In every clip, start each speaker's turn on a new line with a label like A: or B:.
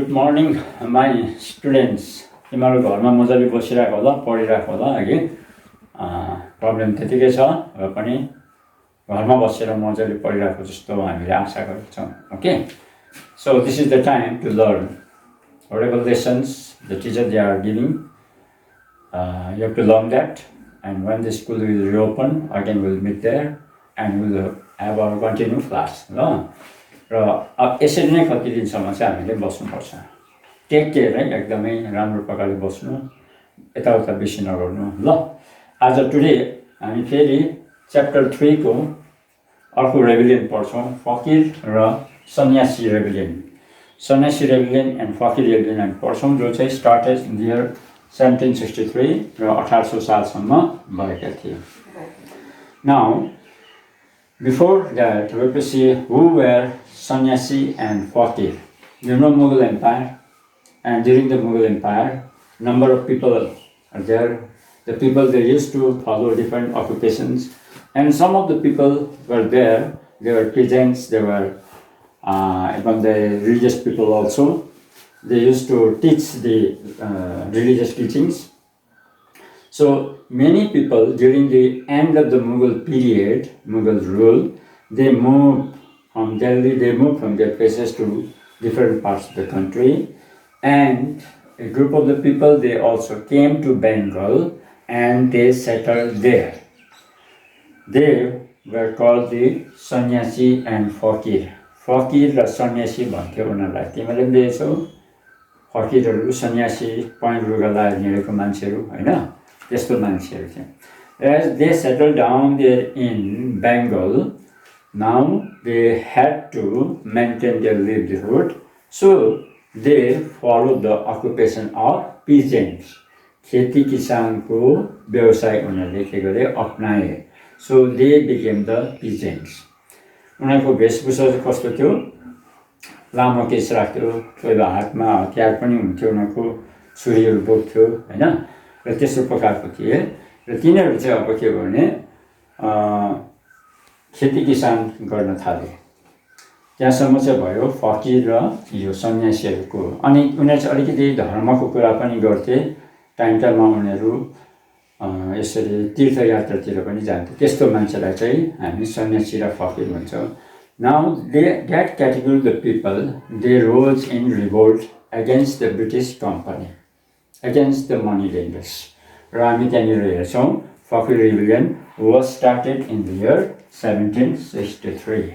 A: Good morning, my students. तिमीहरू घरमा मजाले बसिरहेको होला, पढिरहेको होला है। प्रब्लम त्यतिकै छ र पनि घरमा बसेर मजाले पढिरहेको जस्तो हामीले आशा गर्छौँ. Okay, so this is the time to learn whatever lessons the teacher they are giving. You have to learn that, and when the school will reopen, again we'll meet there and we'll have our continue class. र यसरी नै कति दिनसम्म चाहिँ हामीले बस्नुपर्छ. Take care है, एकदमै राम्रो प्रकारले बस्नु, यताउता बेसी नगर्नु ल. आज टुडे हामी फेरि च्याप्टर 3 को अर्को रेभिलियन पढ्छौँ, फकिर र सन्यासी रेभिलियन. सन्यासी रेभिलियन एन्ड फकिर रेभिलियन हामी पढ्छौँ, जो चाहिँ स्टार्टेड इन द इयर 1763 र 1800 सालसम्म भएका थिए. Now, before that, we will see who were Sanyasi and Fakir. You know Mughal Empire, and during the Mughal Empire, number of people are there. The people they used to follow different occupations, and some of the people were there. They were peasants. They were even the religious people also. They used to teach the religious teachings. So many people during the end of the Mughal period, Mughal rule, they moved from Delhi, they moved from their places to different parts of the country. And a group of the people, they also came to Bengal and they settled there. They were called the Sanyasi and Fakir. Fakir र सन्यासी भन्थ्यो उनीहरूलाई. तिमीले पनि देखेछौ, फकिरहरू सन्यासी point रुगा लगाएर हिँडेको मान्छेहरू हैन, त्यस्तो मान्छेहरू थिए. As they settled down there in Bengal, now they had to maintain their livelihood, so they followed the occupation of peasants. खेती किसानको व्यवसाय उनीहरूले के गरे, अपनाए. So they became the peasants. उनीहरूको वेशभूषा चाहिँ कस्तो थियो, लामो केश राख्थ्यो, कोही हातमा हतियार पनि हुन्थ्यो, उनीहरूको छुरीहरू बोक्थ्यो हैन, र त्यस्तो प्रकारको थिए. र तिनीहरू चाहिँ अब के भने खेती किसान गर्न थाले. त्यहाँसम्म चाहिँ भयो फकिर र यो सन्यासीहरूको. अनि उनीहरू चाहिँ अलिकति धर्मको कुरा पनि गर्थे. टाइम टाइममा उनीहरू यसरी तीर्थयात्रातिर पनि जान्थे. त्यस्तो मान्छेलाई चाहिँ हामी सन्यासी र फकिर भन्छौँ. Now that category of the people, they rose in revolt against the British company, against the money lenders. र हामी त्यहाँनिर हेर्छौँ, फकिर rebellion was started in the year 1763.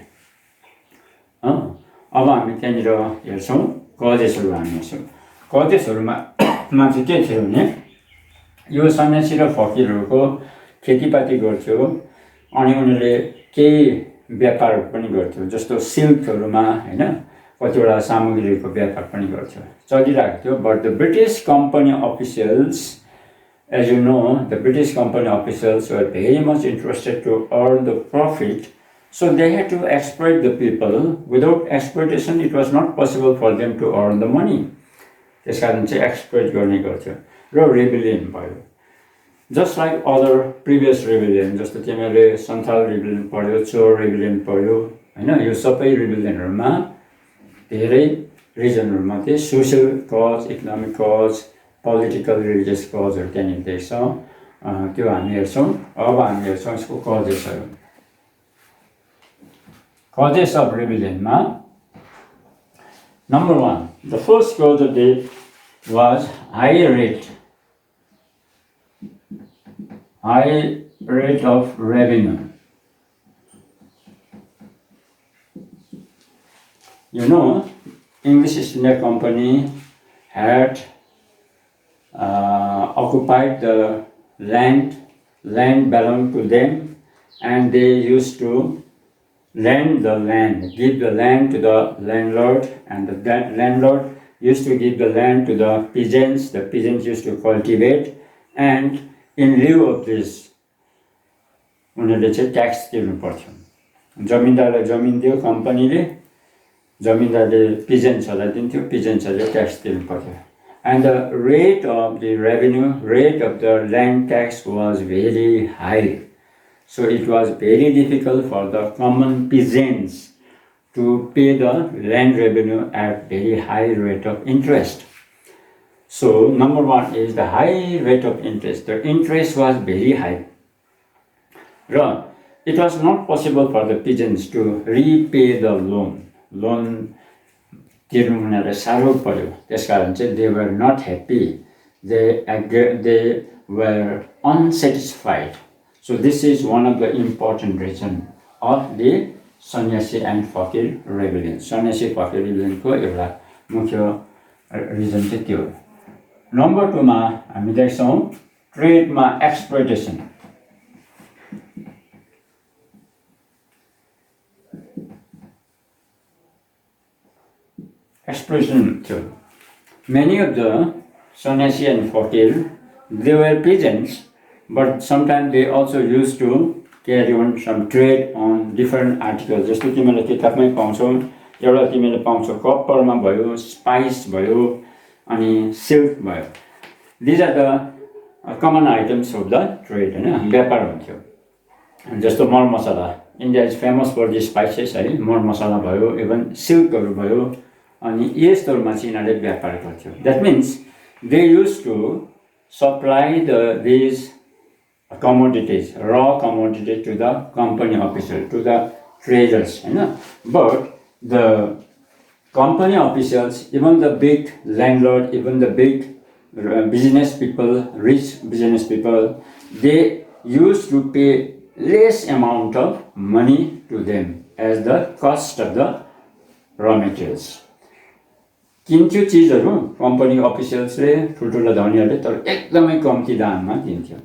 A: अब हामी त्यहाँनिर हेर्छौँ कदेशहरू हामी हेर्छौँ. कदेशहरूमा चाहिँ के थियो भने, यो सन्यासी र फकिरहरूको खेतीपाती गर्थ्यो, अनि उनीहरूले केही व्यापारहरू पनि गर्थ्यो, जस्तो सिल्कहरूमा हैन, कतिवटा सामग्रीहरूको व्यापार पनि गर्थ्यो, चलिरहेको थियो. But the British company officials, as you know, the British company officials were very much interested to earn the profit, so they had to exploit the people. Without exploitation, it was not possible for them to earn the money. त्यसकारण चाहिँ exploit गर्ने गर्थ्यो र रेभिलियन भयो. Just like other previous रेभिलियन, जस्तो तिमीहरूले सन्थाल रेभिलियन पढ्यो, चोर रेभिलियन पढ्यो हैन, यो सबै रेभिलियनहरूमा धेरै रिजनहरूमा चाहिँ social cause, economic cause, political religious कजहरू त्यहाँनिर देख्छौँ. त्यो हामी हेर्छौँ. अब हामी हेर्छौँ यसको कजेसहरू. कजेस अफ रेभिलियनमा number 1, the first cause of death was high rate of revenue. You know, English East India Company had occupied the land belonged to them, and they used to lend the land, give the land to the landlord, and the landlord used to give the land to the peasants. The peasants used to cultivate, and in lieu of this, उनीहरूले चाहिँ tax तिर्नु पर्थ्यो. जमिनदारलाई जमिन दियो कम्पनीले, जमिनदारले पिजेन्ट्सहरूलाई दिन्थ्यो, पिजेन्ट्सहरूले tax तिर्नु पर्थ्यो. And the rate of the revenue, rate of the land tax was very high. So it was very difficult for the common peasants to pay the land revenue at very high rate of interest. So number one is the high rate of interest. The interest was very high. It was not possible for the peasants to repay the loan. Loan तिर्नु उनीहरूलाई साह्रो पर्यो, त्यसकारण चाहिँ they were not happy. They were unsatisfied. So this is one of the important reason of the Sanyasi and Fakir rebellion. Sanyasi Fakir rebellion को एउटा मुख्य reason चाहिँ त्यो. नम्बर 2 मा हामी देख्छौं ट्रेडमा exploitation. Exploitation too. Many of the Sanyasi and Fakir, they were peasants, but sometimes they also used to carry on some trade on different articles. जस्तो तिमीले किताबमै पाउँछौ, एउटा तिमीले पाउँछौ कपरमा भयो, स्पाइस भयो, अनि सिल्क भयो. These are the common items of the trade, हैन, व्यापार हुन्थ्यो. जस्तो मर मसला, India is famous for the spices, है, मर मसला भयो, even सिल्कहरु भयो. अनि यस्तोमा चाहिँ यिनीहरूले व्यापार गर्थ्यो. That means they used to supply these commodities, raw commodities to the company officials, to the traders, हैन. But the company officials, even the big landlord, even the big business people, rich business people, they used to pay less amount of money to them as the cost of the raw materials. किन्थ्यो चीजहरु company अफिसियल्सले ठुलठुला धनीहरुले तर एकदमै कम्ती दाममा किन्थ्यो.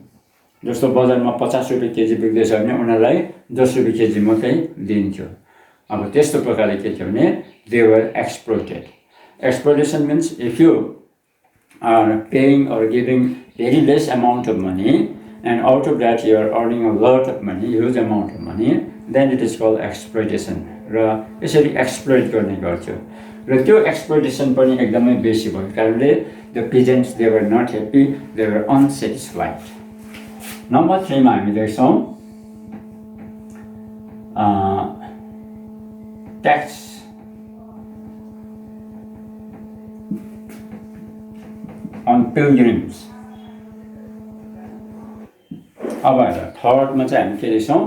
A: जस्तो बजारमा 50 रुपैयाँ केजी बिक्दैछ भने उनीहरुलाई 10 रुपैयाँ केजी मात्रै दिन्थ्यो. अब त्यस्तो प्रकारले के थियो भने they were exploited. Exploitation means if you are paying or giving very less amount of money and out of that you are earning a lot of money, huge amount of money, then it is called exploitation. र यसरी exploit गर्ने गर्थ्यो. र त्यो exploitation पनि एकदमै बेसी भएको कारणले the peasants, they were not happy, they were unsatisfied. Number 3 मा हामी देख्छौं tax. On pilgrims. अब थर्ड मा चाहिँ हामी के देख्छौं,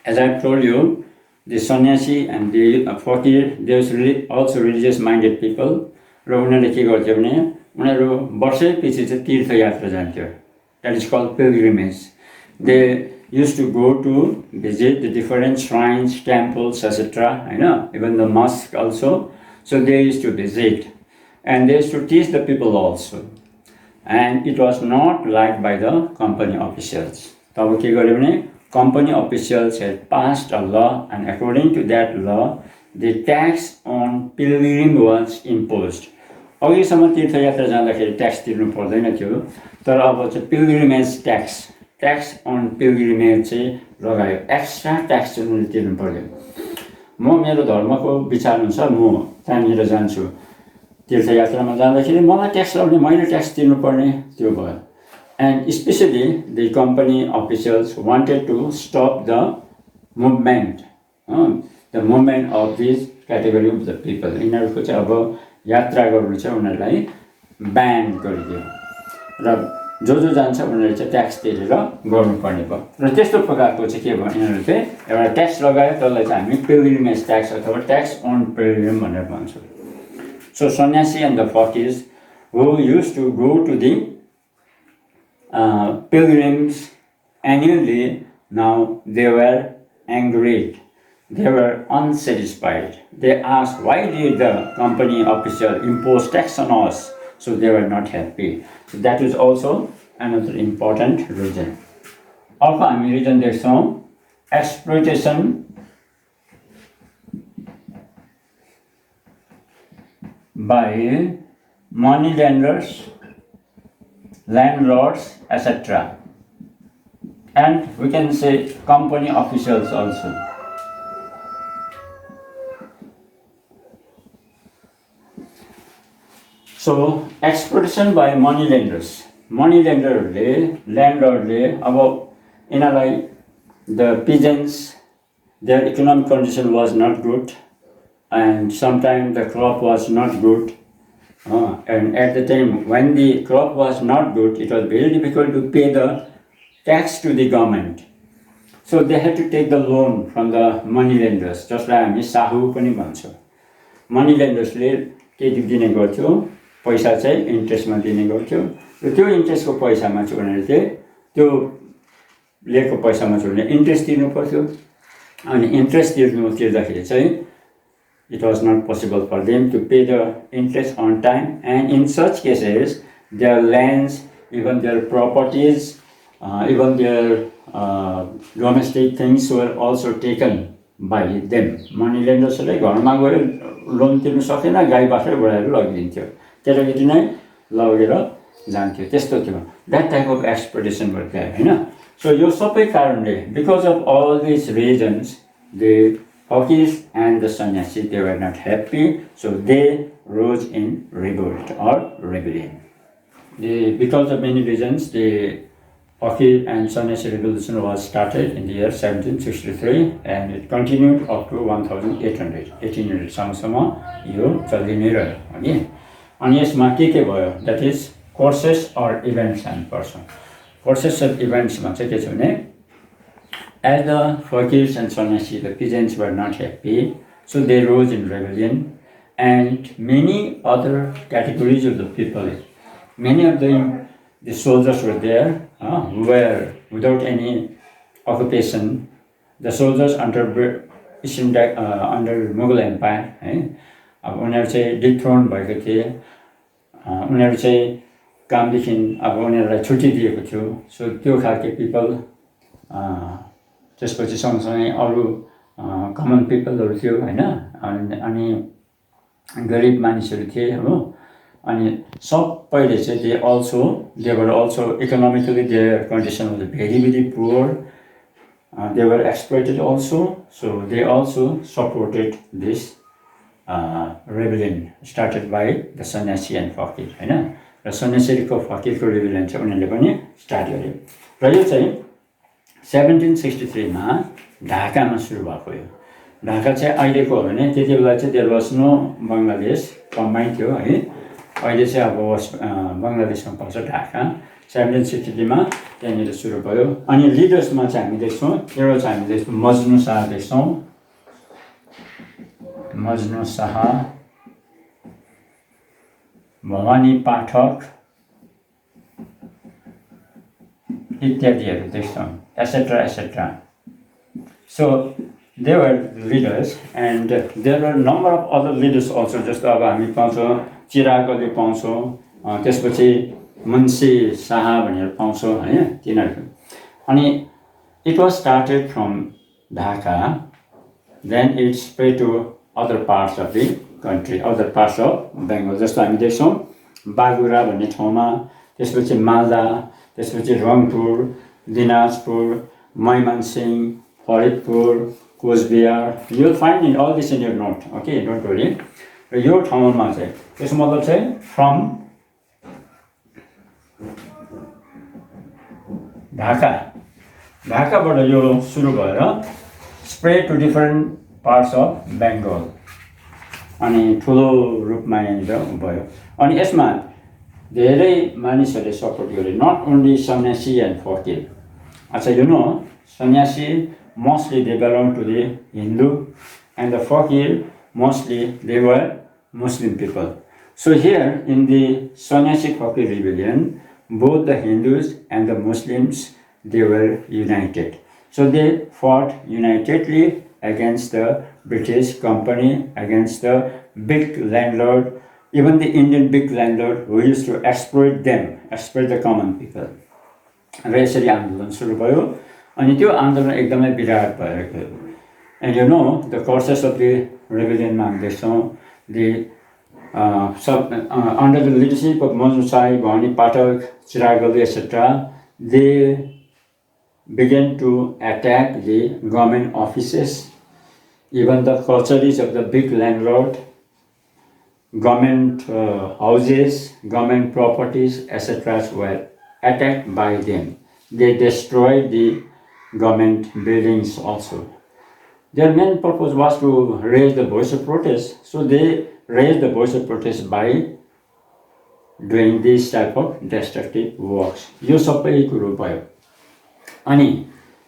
A: as I told you, the Sanyasi and the Fakir, they were also religious minded people. र उनीहरुले के गर्थ्यो भने उनीहरु वर्षै पछि चाहिँ तीर्थ यात्रा जान्थ्यो. That is called pilgrimage. They used to go to visit the different shrines, temples, etc. हैन, even the mosque also. So they used to visit and they used to teach the people also. And it was not liked by the company officials. तब के गर्यो भने company officials had passed a law, and according to that law, the tax on pilgrim was imposed. अघिसम्म तीर्थयात्रा जाँदाखेरि tax तिर्नु पर्दैन थियो, तर अब चाहिँ पिल्ग्रिमेज ट्याक्स अन पिल्ग्रिमेज चाहिँ लगायो. एक्स्ट्रा ट्याक्स चाहिँ तिर्नु पर्यो. म मेरो धर्मको विचार अनुसार म त्यहाँनिर जान्छु, तीर्थयात्रामा जाँदाखेरि मलाई ट्याक्स लगाउने, मैले ट्याक्स तिर्नु पर्ने, त्यो भयो. And especially the company officials wanted to stop the movement of this category of the people. यिनीहरुको चाहिँ अब यात्रा गर्नु चाहिँ उनीहरुलाई ब्यान गरिदियो र जो जान्छ उनीहरुले चाहिँ ट्याक्स तिरेर गर्नुपर्ने भयो. र त्यस्तो प्रकारको चाहिँ के भयो, यिनीहरुले चाहिँ एउटा ट्याक्स लगायो, त्यसलाई चाहिँ हामी पिल्ग्रिमेज ट्याक्स अथवा ट्याक्स अन पिल्ग्रिम भनेर भन्छौँ. So Sanyasi and the Fakirs who used to go to the pilgrims annually, now they were angry, they were unsatisfied. They asked, why did the company official impose tax on us? So they were not happy. So that is also another important reason. अर्को हामी reason देख्छौं exploitation by money lenders, landlords, etc. And we can say company officials also. So exploitation by money lenders. Money landlordले अब यिनीहरुलाई, the peasants, their economic condition was not good and sometimes the crop was not good. And at the time when the crop was not good, it was very difficult to pay the tax to the government. So they had to take the loan from the money lenders, जसलाई हामी साहु पनि भन्छौँ. Money लेन्डर्सले केही दिने गर्थ्यो, पैसा चाहिँ इन्ट्रेस्टमा दिने गर्थ्यो र त्यो इन्ट्रेस्टको पैसामा चाहिँ उनीहरूले त्यो लिएको पैसामा चाहिँ उनीहरूले इन्ट्रेस्ट तिर्नु पर्थ्यो. अनि इन्ट्रेस्ट तिर्दाखेरि चाहिँ it was not possible for them to pay the interest on time, and in such cases their lands, even their properties, even their domestic things were also taken by them. Money lenders ले घरमा गएर loan तिर्नु सकेन, गाई बाख्रा बढाएर लगिदिन्थ्यो, केटाकेटी नै लगेर जान्थ्यो, त्यस्तो थियो. That type of exploitation was there, हैन. So यो सबै कारणले, because of all these reasons, the Fakirs and the Sanyasi, they were not happy, so they rose in revolt or rebellion. Because of many reasons, the Fakir and Sanyasi revolution was started in the year 1763 and it continued up to 1800 सालसम्म यो चलि नै रह्यो हैन. अनि यसमा के भयो, that is courses or events and person. Courses of events मा चाहिँ के छ भने, as the Fakirs and Sanyasi, the peasants were not happy, so they rose in rebellion, and many other categories of the people, many of them, the soldiers were there, who were without any occupation. The soldiers under Mughal Empire, अब उनीहरू चाहिँ dethrone भएको थिए, उनीहरू चाहिँ कामदेखि अब उनीहरूलाई छुट्टी दिएको थियो. सो त्यो खालको पिपल, त्यसपछि सँगसँगै अरू कमन पिपलहरू थियो हैन, अनि गरिब मानिसहरू थिए हो. अनि सबैले चाहिँ they were also economically, their condition was very poor. They were exploited also, so they also supported this rebellion started by the Sanyasi and Fakir हैन. र Sanyasi को Fakir को rebellion चाहिँ उनीहरूले पनि स्टार्ट गर्यो र यो चाहिँ 1763 मा ढाकामा सुरु भएको हो. ढाका चाहिँ अहिलेको हो भने त्यति बेला चाहिँ there was no Bangladesh, combine थियो है. अहिले चाहिँ अब बङ्गलादेशमा पर्छ ढाका. 1763 मा त्यहाँनिर सुरु भयो. अनि लिडर्समा चाहिँ हामी देख्छौँ, एउटा चाहिँ हामी देख्छौँ मजनू शाह देख्छौँ, मजनू शाह, भवानी पाठक इत्यादिहरू देख्छौँ, etc. etc. So they were leaders, and there were number of other leaders also. जस्तो अब हामी पाउँछौँ चिरागले पाउँछौँ, त्यसपछि मुन्सी शाह भनेर पाउँछौँ हैन, तिनीहरू. अनि it was started from Dhaka, then it spread to other parts of the country, other parts of Bengal. जस्तो हामी देख्छौँ बागुरा भन्ने ठाउँमा, त्यसपछि मालदा, त्यसपछि रङपुर, Dinajpur, Mymensingh, Faridpur, Cooch Behar. You will find in all this in your note, okay, don't worry. र यो ठाउँमा चाहिँ त्यसको मतलब चाहिँ from ढाकाबाट यो सुरु भएर spread to different parts of Bengal. अनि ठुलो रूपमा यहाँनिर भयो. अनि यसमा धेरै मानिसहरूले सपोर्ट गरे, not only Sanyasi and Fakir. अच्छा, you know, Sanyasi mostly they belong to the Hindu, and the Fakir mostly they were Muslim people. So here in the Sanyasi Fakir rebellion, both the Hindus and the Muslims, they were united. So they fought unitedly against the British company, against the big landlord, even the Indian big landlord who used to exploit them, exploit the common people. र यसरी आन्दोलन सुरु भयो. अनि त्यो आन्दोलन एकदमै विराट भएको. And you know, the courses of the rebellion मा हामी देख्छौँ, under the leadership of Majnu Shah, Bhavani Pathak, Chiragoli, etc., they began to attack the government offices, even the cultures of the big landlord, government houses, government properties, etc. were attacked by them. They destroyed the government buildings also. Their main purpose was to raise the voice of protest. So they raised the voice of protest by doing this type of destructive works. यो सबै कुरो भयो. अनि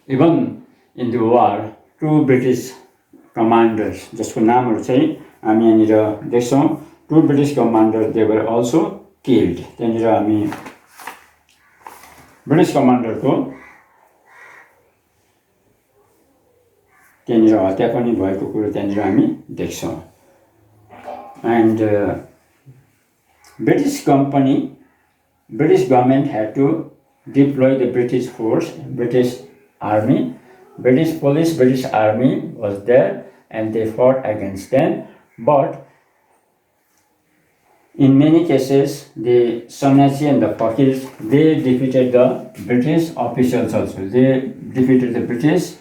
A: even in the war two British commanders जसको नामहरू चाहिँ हामी यहाँनिर देख्छौँ. Two British commander they were also killed. त्यहाँनिर हामी ब्रिटिस कमान्डरको त्यहाँनिर हत्या पनि भएको कुरो त्यहाँनिर हामी देख्छौँ. And British government had to deploy the British force, British army, British police, British army was there and they fought against them. But in many cases, the Sanyasi and the Fakirs, they defeated the British officials also. They defeated the British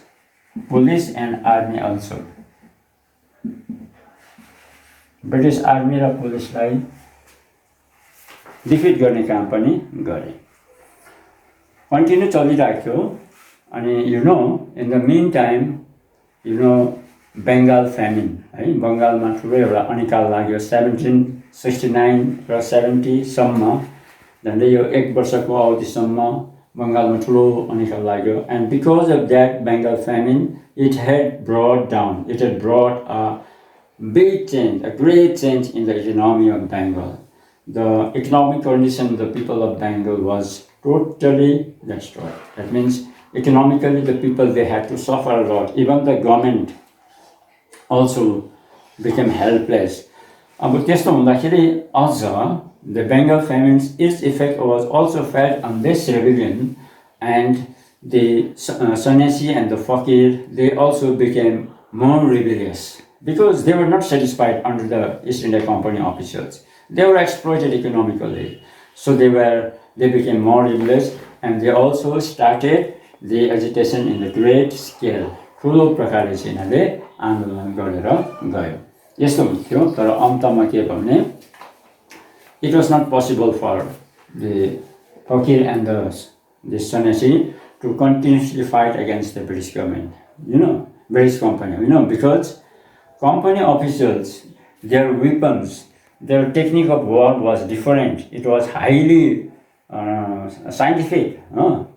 A: police and army also. British army र पुलिसलाई defeat गर्ने काम पनि गरे. Continue चलिरहेको थियो. अनि in the meantime Bengal famine है, बङ्गालमा ठुलो एउटा अनिकाल लाग्यो 1769 र 70सम्म. झन्डै यो 1 वर्षको अवधिसम्म बङ्गालमा ठुलो अनिकाल लाग्यो. And because of that Bengal फ्यामिन it had brought a big change, a great change in the economy of Bengal. The economic condition of the people of Bengal was totally destroyed. That means economically the people, they had to suffer a lot. Even the government also became helpless. अब त्यस्तो हुँदाखेरि अझ the Bengal famine's its effect was also felt on this rebellion, and the Sanyasi and the Fakir, they also became more rebellious because they were not satisfied under the East India Company officials. They were exploited economically, so they became more rebellious, and they also started the agitation in a great scale. ठुलो प्रकारले चाहिँ यिनीहरूले आन्दोलन गरेर गयो. यस्तो थियो. तर अन्तमा के भने it was not possible for the Fakir and the Sanyasi to continuously fight against the British government, British company, because company officials, their weapons, their technique of war was different. It was highly scientific,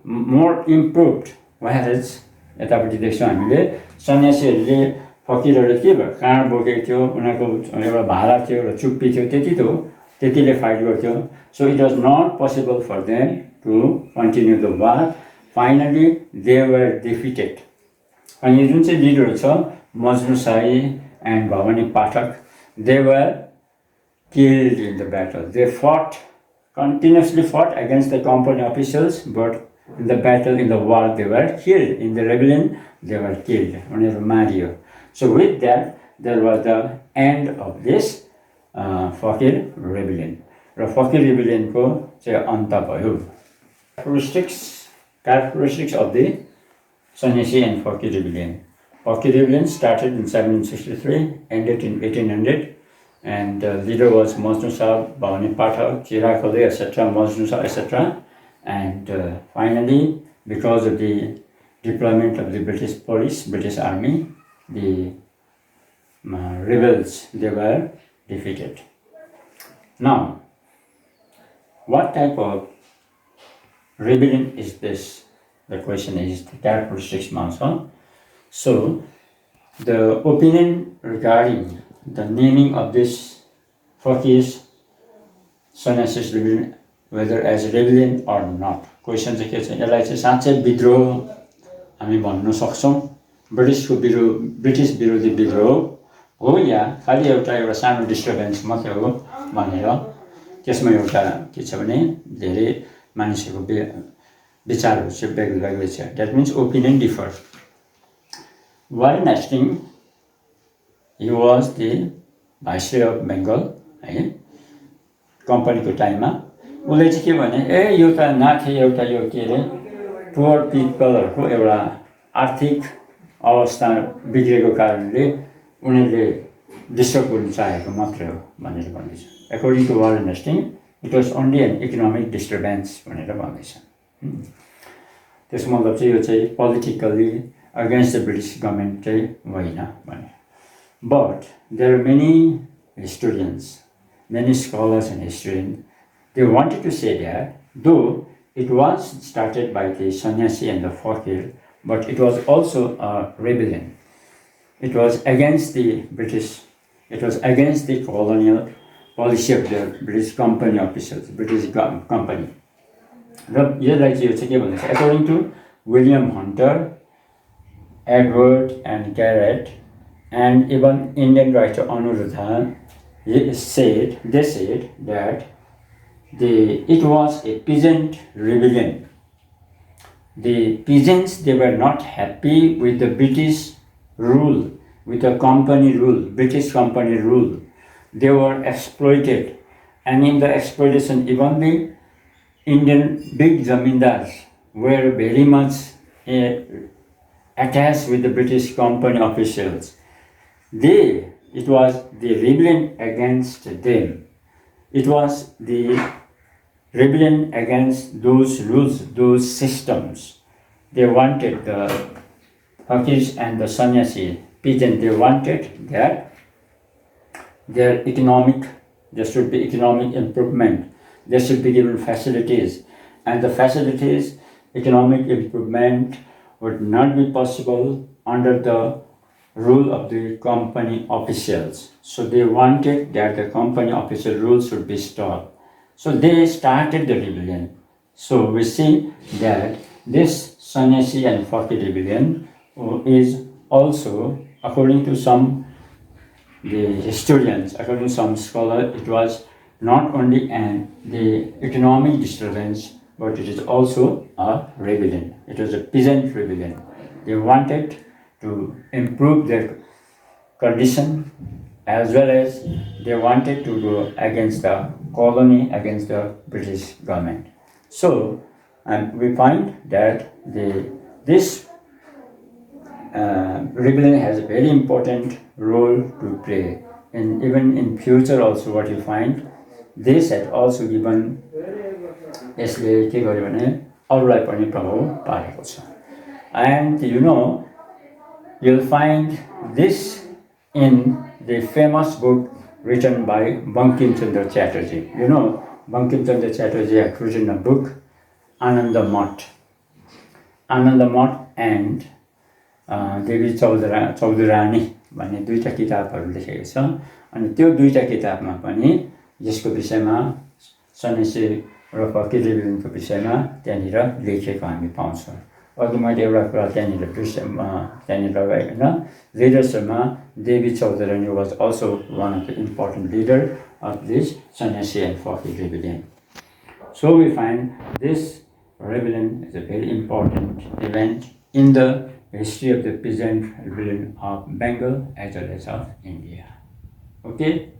A: more improved. Whereas यतापट्टि देख्छौँ हामीले सन्यासीहरूले फकिरहरूले के भयो, काँड बोकेको थियो, उनीहरूको एउटा भाला थियो, एउटा चुप्पी थियो, त्यतिले फाइट गर्थ्यो. So it was not possible for them to continue the war. Finally, they were defeated. अनि जुन चाहिँ लिडरहरू छ मजनू शाही and Bhavani Pathak, they were killed in the battle. They continuously fought against the company officials, but in the battle, in the war, they were killed. In the rebellion, they were killed. So with that, there was the end of this Fakir rebellion. The Fakir rebellion ko चाहिँ अन्त भयो. Characteristics of the Sanyasi and Fakir rebellion. Fakir rebellion started in 1763, ended in 1800, and the leader was Majnu Shah, Bhavani Pathak, Chirakale, etc., Majnu Shah, etc. And finally, because of the deployment of the British police, British army, the rebels, they were defeated. Now, what type of rebellion is this? The question is the characteristics also. So, the opinion regarding the naming of this Fakir's Sannyasis rebellion, whether as rebellion or not. Question चाहिँ के छ, यसलाई चाहिँ साँच्चै विद्रोह हामी भन्न सक्छौँ, ब्रिटिस विरोधी विद्रोह हो या खालि एउटा सानो डिस्टर्बेन्स मात्रै हो भनेर त्यसमा एउटा के छ भने धेरै मानिसहरूको विचारहरू चाहिँ व्यक्त गरेको छ. That means opinion differ. Warren Hastings, he was the viceroy of Bengal है, कम्पनीको टाइममा. उसले चाहिँ के भने यो त नाथे एउटा यो के अरे पुवर पिपलहरूको एउटा आर्थिक अवस्था बिग्रेको कारणले उनीहरूले डिस्टर्ब गर्नु चाहेको मात्रै हो भनेर भन्दैछ. According to Warren Hastings, it was only an economic disturbance भनेर भन्दैछ. त्यसको मतलब चाहिँ यो चाहिँ politically against the British government चाहिँ होइन भने. But there are many historians, many scholars and historians, they wanted to say that though it was started by the Sanyasi and the Fakir, but it was also a rebellion. It was against the British, it was against the colonial policy of the British company officials, British company. According to William Hunter, Edward and Garrett, and even Indian writer Anuruddha, they said that it was a peasant rebellion. The peasants, they were not happy with the British rule, with the company rule, British company rule. They were exploited, and in the exploitation, even the Indian big zamindars were very much attached with the British company officials. It was the rebellion against them. It was the rebellion against those rules, those systems. They wanted the Fakirs and the Sanyasi peasant, they wanted that there should be economic improvement. There should be given facilities. And the facilities, economic improvement would not be possible under the rule of the company officials. So they wanted that the company official rules should be stopped. So they started the rebellion. So we see that this Sanyasi and Fakir rebellion is also, according to some the historians, according to some scholars, it was not only the economic disturbance, but it is also a rebellion. It was a peasant rebellion. They wanted to improve their condition, as well as they wanted to go against the colony, against the British government. So we find that this rebellion has a very important role to play, and even in future also what you find, this had also given यसले के गर्यो भने अरूलाई पनि प्रभाव पारेको छ. And you'll find this in the famous book written by Bankim Chandra Chatterjee. Bankim Chandra Chatterjee had written a book, Ananda Math and देवी चौधरानी भन्ने दुईटा किताबहरू लेखेको छ. अनि त्यो दुईटा किताबमा पनि यसको विषयमा सन्यासी र फकीर rebellionको विषयमा त्यहाँनिर लेखेको हामी पाउँछौँ. अघि मैले एउटा कुरा त्यहाँनिर लगाएको होइन, लिडर्समा Devi Chaudhurani was also one of the important leader of this Sannyasi and Fakir rebellion. So we find this rebellion is a very important event in the history of the peasant rebellion of Bengal as well as of India. Okay?